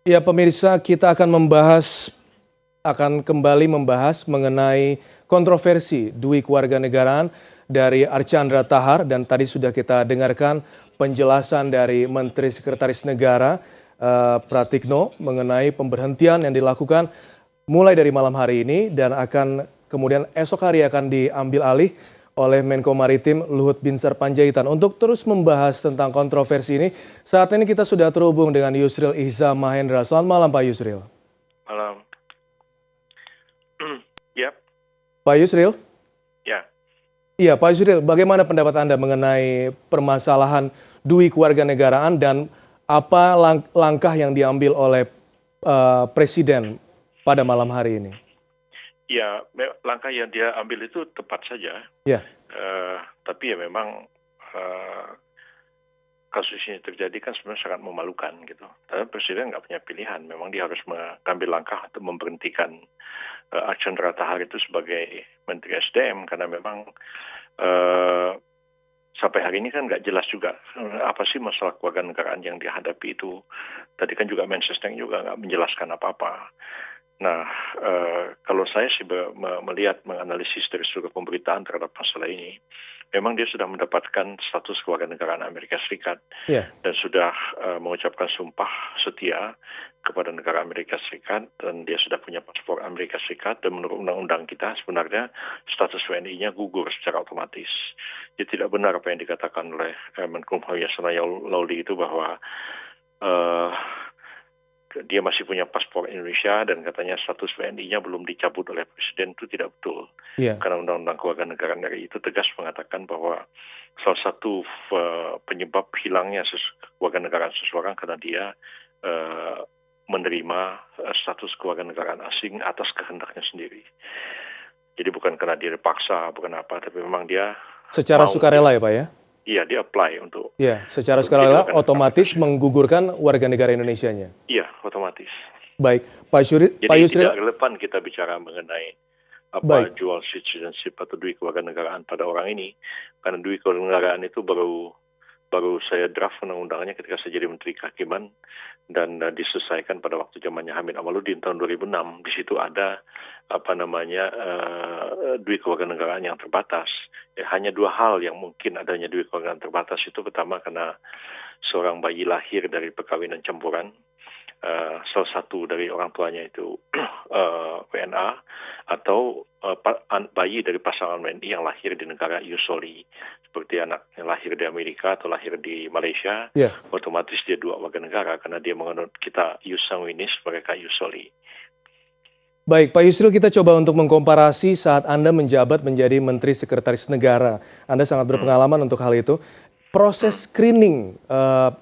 Ya pemirsa, kita akan kembali membahas mengenai kontroversi Dwi Kewarganegaraan dari Archandra Tahar, dan tadi sudah kita dengarkan penjelasan dari Menteri Sekretaris Negara Pratikno mengenai pemberhentian yang dilakukan mulai dari malam hari ini dan akan kemudian esok hari akan diambil alih oleh Menko Maritim Luhut Binsar Panjaitan. Untuk terus membahas tentang kontroversi ini, saat ini kita sudah terhubung dengan Yusril Ihza Mahendra. Selamat malam Pak Yusril. Malam. Ya. Pak Yusril? Ya. Iya Pak Yusril, bagaimana pendapat Anda mengenai permasalahan Dwi Kewarganegaraan dan apa langkah yang diambil oleh Presiden pada malam hari ini? Ya, langkah yang dia ambil itu tepat saja. Ya. Tapi ya memang kasus ini terjadi kan sebenarnya sangat memalukan gitu. Tapi Presiden nggak punya pilihan. Memang dia harus mengambil langkah untuk memberhentikan Archandra Tahar itu sebagai Menteri SDM karena memang sampai hari ini kan nggak jelas juga apa sih masalah kewarganegaraan yang dihadapi itu. Tadi kan juga Mensesnek juga nggak menjelaskan apa-apa. Nah, kalau saya sih melihat, menganalisis dari seluruh pemberitaan terhadap masalah ini, memang dia sudah mendapatkan status kewarganegaraan Amerika Serikat dan sudah mengucapkan sumpah setia kepada negara Amerika Serikat dan dia sudah punya paspor Amerika Serikat dan menurut undang-undang kita sebenarnya status WNI-nya gugur secara otomatis. Jadi tidak benar apa yang dikatakan oleh Menkumham Yasona Lawli itu bahwa dia masih punya paspor Indonesia dan katanya status WNI-nya belum dicabut oleh Presiden, itu tidak betul. Karena Undang-Undang Kewarganegaraan RI itu tegas mengatakan bahwa salah satu penyebab hilangnya kewarganegaraan seseorang karena dia menerima status kewarganegaraan asing atas kehendaknya sendiri. Jadi bukan karena dia dipaksa, bukan apa, tapi memang dia secara sukarela ya Pak ya? Iya, dia apply untuk... Iya, secara sukarela otomatis menggugurkan warga negara Indonesianya. Iya, otomatis. Baik, Pak Yusril. Jadi tidak relevan kita bicara mengenai apa dual citizenship atau dui kewarganegaraan pada orang ini. Karena dui kewarganegaraan itu baru saya draft undang-undangnya ketika saya jadi Menteri Kehakiman dan diselesaikan pada waktu zamannya Hamid Awaludin tahun 2006. Di situ ada dui kewarganegaraan yang terbatas. Hanya dua hal yang mungkin adanya dui kewarganegaraan terbatas itu. Pertama, karena seorang bayi lahir dari perkawinan campuran, salah satu dari orang tuanya itu WNA atau bayi dari pasangan WNI yang lahir di negara Yusoli, seperti anak yang lahir di Amerika atau lahir di Malaysia, otomatis dia dua warga negara karena dia menganut kita Ius Sanguinis, mereka Yusoli. Baik, Pak Yusril, kita coba untuk mengkomparasi saat Anda menjabat menjadi Menteri Sekretaris Negara. Anda sangat berpengalaman untuk hal itu. Proses screening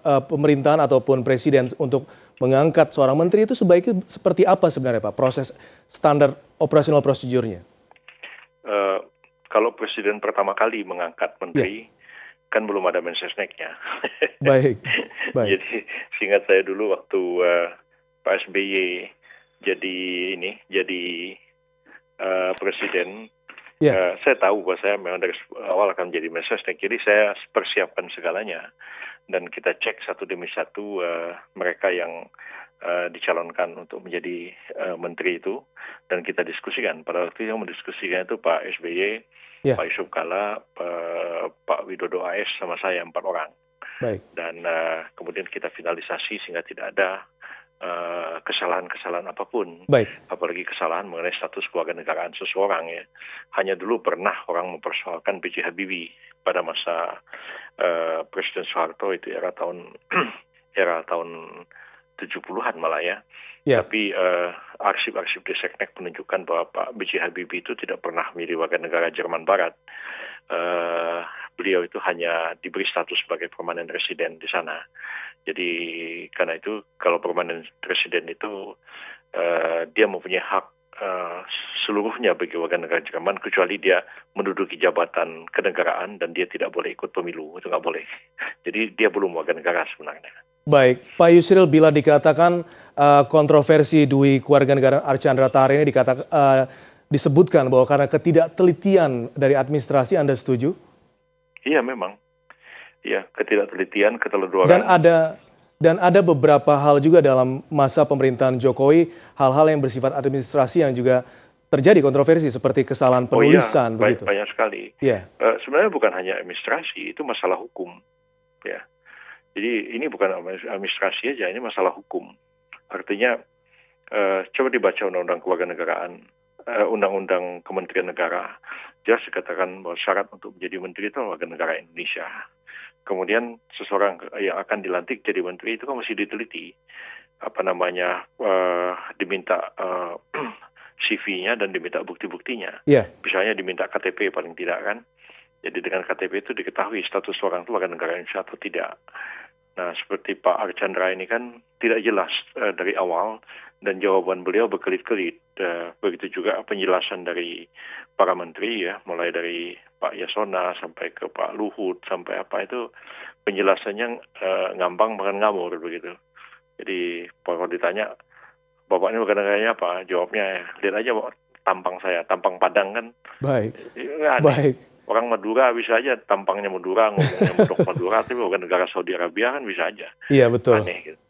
pemerintahan ataupun Presiden untuk mengangkat seorang menteri itu sebaiknya seperti apa sebenarnya Pak? Proses standar operasional prosedurnya? Kalau Presiden pertama kali mengangkat menteri, kan belum ada Mensesneknya. Baik. Jadi seingat saya dulu waktu Pak SBY jadi Presiden, saya tahu bahwa saya memang dari awal akan menjadi Mensesnek, jadi saya persiapkan segalanya dan kita cek satu demi satu mereka yang dicalonkan untuk menjadi menteri itu dan kita diskusikan. Pada waktu yang mendiskusikan itu Pak SBY, Pak Yusuf Kala, Pak Widodo AS sama saya 4 orang. Dan kemudian kita finalisasi sehingga tidak ada kesalahan-kesalahan apapun, apalagi kesalahan mengenai status kewarganegaraan seseorang ya. Hanya dulu pernah orang mempersoalkan B.J. Habibie pada masa Presiden Soeharto, itu era tahun 70-an malah ya. Tapi arsip-arsip di Seknek menunjukkan bahwa Pak B.J. Habibie itu tidak pernah memilih warga negara Jerman Barat. Beliau itu hanya diberi status sebagai permanen resident di sana. Jadi karena itu kalau permanen resident itu dia mempunyai hak seluruhnya bagi warga negara Jerman kecuali dia menduduki jabatan kenegaraan dan dia tidak boleh ikut pemilu, itu nggak boleh. Jadi dia belum warga negara sebenarnya. Baik, Pak Yusril, bila dikatakan kontroversi Dwi Kewarganegaraan Archandra Tahar ini disebutkan bahwa karena ketidaktelitian dari administrasi, Anda setuju? Iya memang. Ya, ketidaktelitian, keteledoran. Dan ada Dan ada beberapa hal juga dalam masa pemerintahan Jokowi, hal-hal yang bersifat administrasi yang juga terjadi kontroversi seperti kesalahan Oh iya, penulisan begitu. banyak sekali. Ya, Sebenarnya bukan hanya administrasi, itu masalah hukum. Ya, jadi ini bukan administrasi aja, ini masalah hukum. Artinya, coba dibaca Undang-Undang Kewarganegaraan, Undang-Undang Kementerian Negara. Jelas dikatakan bahwa syarat untuk menjadi menteri itu warga negara Indonesia. Kemudian seseorang yang akan dilantik jadi menteri itu kan mesti diteliti, diminta CV-nya dan diminta bukti-buktinya. ya, Misalnya diminta KTP paling tidak kan. Jadi dengan KTP itu diketahui status orang itu warga negara Indonesia atau tidak. Nah, seperti Pak Archandra ini kan tidak jelas dari awal dan jawaban beliau berkelit-kelit. Begitu juga penjelasan dari para menteri ya, mulai dari Pak Yasona sampai ke Pak Luhut sampai apa itu penjelasannya ngambang makan ngamur begitu. Jadi kalau ditanya Bapak ini warga negaranya apa? Jawabnya lihat aja tampang saya, tampang Padang kan. baik, Aneh. baik. Orang Madura bisa aja tampangnya Madura, ngomongnya Mudok Madura, tapi warga negara Saudi Arabia kan bisa aja. Iya betul. Aneh gitu.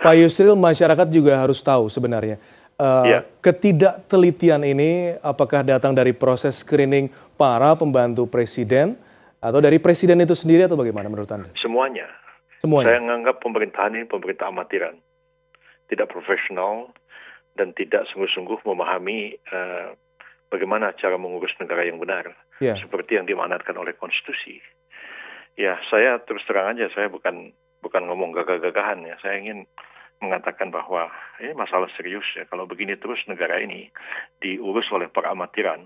Pak Yusril, masyarakat juga harus tahu sebenarnya. Iya. Ketidaktelitian ini apakah datang dari proses screening para pembantu presiden atau dari presiden itu sendiri atau bagaimana menurut Anda? Semuanya. Semuanya. Saya menganggap pemerintahan ini pemerintah amatiran. Tidak profesional dan tidak sungguh-sungguh memahami bagaimana cara mengurus negara yang benar. Ya. Seperti yang diamanatkan oleh konstitusi. Ya, saya terus terang aja, saya bukan ngomong gagah-gagahan ya. Saya ingin mengatakan bahwa ini masalah serius ya. Kalau begini terus negara ini diurus oleh para amatiran,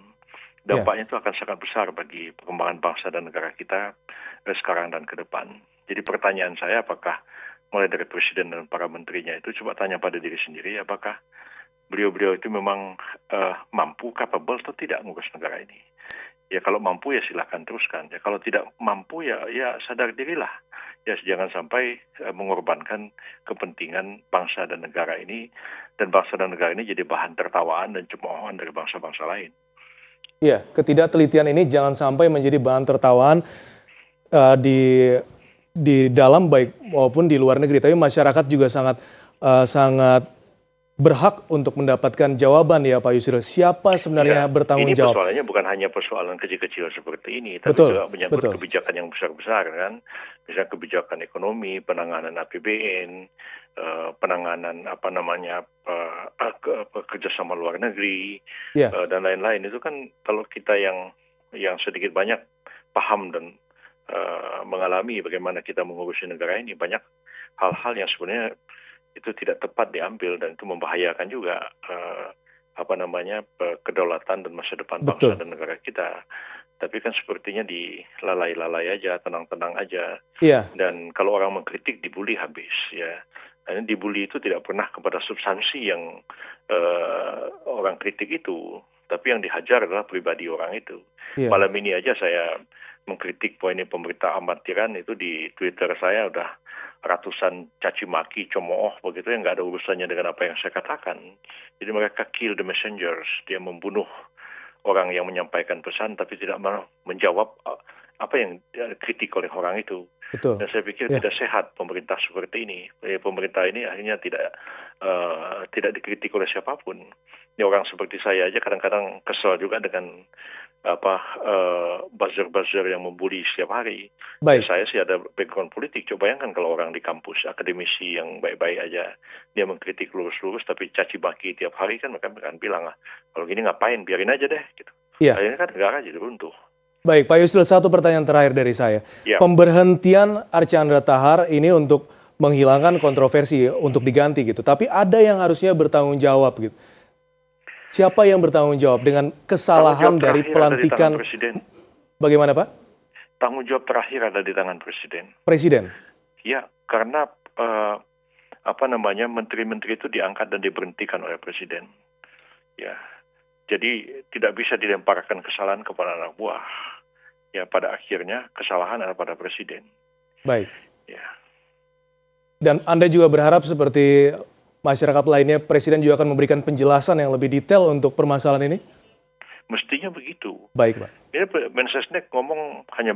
dampaknya itu akan sangat besar bagi perkembangan bangsa dan negara kita sekarang dan ke depan. Jadi pertanyaan saya, apakah mulai dari presiden dan para menterinya itu coba tanya pada diri sendiri, apakah beliau-beliau itu memang mampu, capable atau tidak mengurus negara ini. Ya kalau mampu ya silakan teruskan. Ya kalau tidak mampu ya sadar dirilah. Ya jangan sampai mengorbankan kepentingan bangsa dan negara ini, dan bangsa dan negara ini jadi bahan tertawaan dan cemoohan dari bangsa-bangsa lain. Iya, ketidaktelitian ini jangan sampai menjadi bahan tertawaan di dalam baik maupun di luar negeri. Tapi masyarakat juga sangat berhak untuk mendapatkan jawaban ya Pak Yusril. Siapa sebenarnya bertanggung jawab? Ini persoalannya bukan hanya persoalan kecil-kecil seperti ini, tapi Betul, juga menyangkut betul. kebijakan yang besar-besar kan. Misalnya kebijakan ekonomi, penanganan APBN, penanganan kerjasama luar negeri, Ya. dan lain-lain. Itu kan kalau kita yang sedikit banyak paham dan mengalami bagaimana kita mengurusi negara ini, banyak hal-hal yang sebenarnya itu tidak tepat diambil dan itu membahayakan juga kedaulatan dan masa depan bangsa dan negara kita. Tapi kan sepertinya dilalai-lalai aja, tenang-tenang aja. Iya. Dan kalau orang mengkritik dibully habis ya. Dan dibully itu tidak pernah kepada substansi yang orang kritik itu, tapi yang dihajar adalah pribadi orang itu. Iya. Malam ini aja saya mengkritik bahwa ini pemerintah amatiran, itu di Twitter saya udah ratusan caci maki, cemooh begitu yang nggak ada urusannya dengan apa yang saya katakan. Jadi mereka kill the messengers, dia membunuh orang yang menyampaikan pesan tapi tidak menjawab apa yang dikritik oleh orang itu. Betul. Dan saya pikir tidak sehat pemerintah seperti ini. Pemerintah ini akhirnya tidak dikritik oleh siapapun. Ini orang seperti saya aja kadang-kadang kesel juga dengan buzzer-buzzer yang membuli setiap hari. Baik. Saya sih ada background politik. Coba bayangkan kalau orang di kampus, akademisi yang baik-baik aja, dia mengkritik lurus-lurus tapi caci maki tiap hari kan mereka akan bilang, kalau gini ngapain, biarin aja deh. Gitu. Iya. Akhirnya kan negara jadi runtuh. Baik, Pak Yusril, satu pertanyaan terakhir dari saya. Ya. Pemberhentian Archandra Tahar ini untuk menghilangkan kontroversi, untuk diganti gitu. Tapi ada yang harusnya bertanggung jawab gitu. Siapa yang bertanggung jawab dengan kesalahan dari pelantikan? Bagaimana Pak? Tanggung jawab terakhir ada di tangan presiden. Presiden? Ya, karena menteri-menteri itu diangkat dan diberhentikan oleh presiden. Ya, jadi tidak bisa dilemparkan kesalahan kepada anak buah. Ya, pada akhirnya kesalahan ada pada presiden. Baik. Ya. Dan Anda juga berharap seperti masyarakat lainnya, presiden juga akan memberikan penjelasan yang lebih detail untuk permasalahan ini? Mestinya begitu. Baik, Pak. Ini Mensesnek ngomong hanya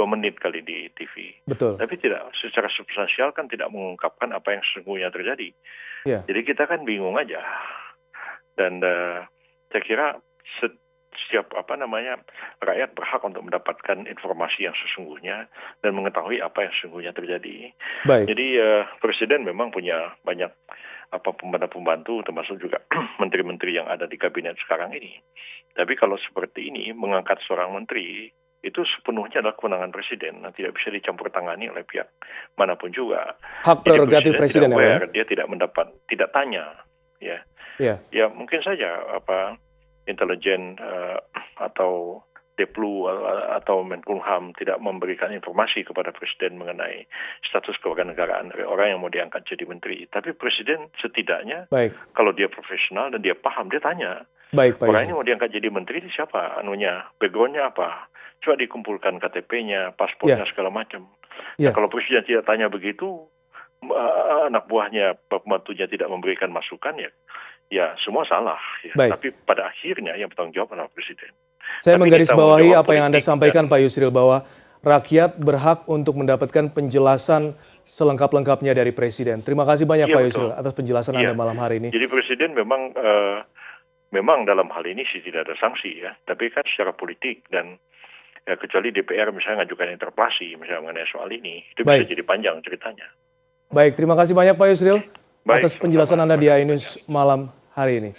menit kali di TV. Betul. Tapi tidak secara substansial kan tidak mengungkapkan apa yang sesungguhnya terjadi. Ya. Jadi kita kan bingung aja. Dan saya kira setiap rakyat berhak untuk mendapatkan informasi yang sesungguhnya dan mengetahui apa yang sesungguhnya terjadi. Baik. Jadi Presiden memang punya banyak pembantu termasuk juga menteri-menteri yang ada di kabinet sekarang ini. Tapi kalau seperti ini mengangkat seorang menteri itu sepenuhnya adalah kewenangan Presiden dan tidak bisa dicampur tangani oleh pihak manapun juga. Hak prerogatif Presiden ya, dia tidak tanya, ya. Ya. Ya mungkin saja intelijen atau Deplu atau Menkumham tidak memberikan informasi kepada Presiden mengenai status kewarganegaraan dari orang yang mau diangkat jadi menteri. Tapi Presiden setidaknya, kalau dia profesional dan dia paham, dia tanya. Baik, Pak orang Yusril. ini mau diangkat jadi menteri ini siapa? Background-nya apa? Coba dikumpulkan KTP-nya, paspornya, segala macam. Nah, kalau Presiden tidak tanya begitu, anak buahnya, pembantunya tidak memberikan masukan, ya semua salah. Ya. Tapi pada akhirnya yang bertanggung jawab adalah Presiden. Saya menggarisbawahi apa yang Anda sampaikan, Pak Yusril, bahwa rakyat berhak untuk mendapatkan penjelasan selengkap-lengkapnya dari Presiden. Terima kasih banyak, Pak Yusril, atas penjelasan Anda malam hari ini. Jadi Presiden memang dalam hal ini sih tidak ada sanksi, ya. Tapi kan secara politik dan kecuali DPR misalnya ngajukan interpelasi misalnya mengenai soal ini, itu bisa jadi panjang ceritanya. Baik, terima kasih banyak Pak Yusril atas penjelasan Anda di iNews malam hari ini.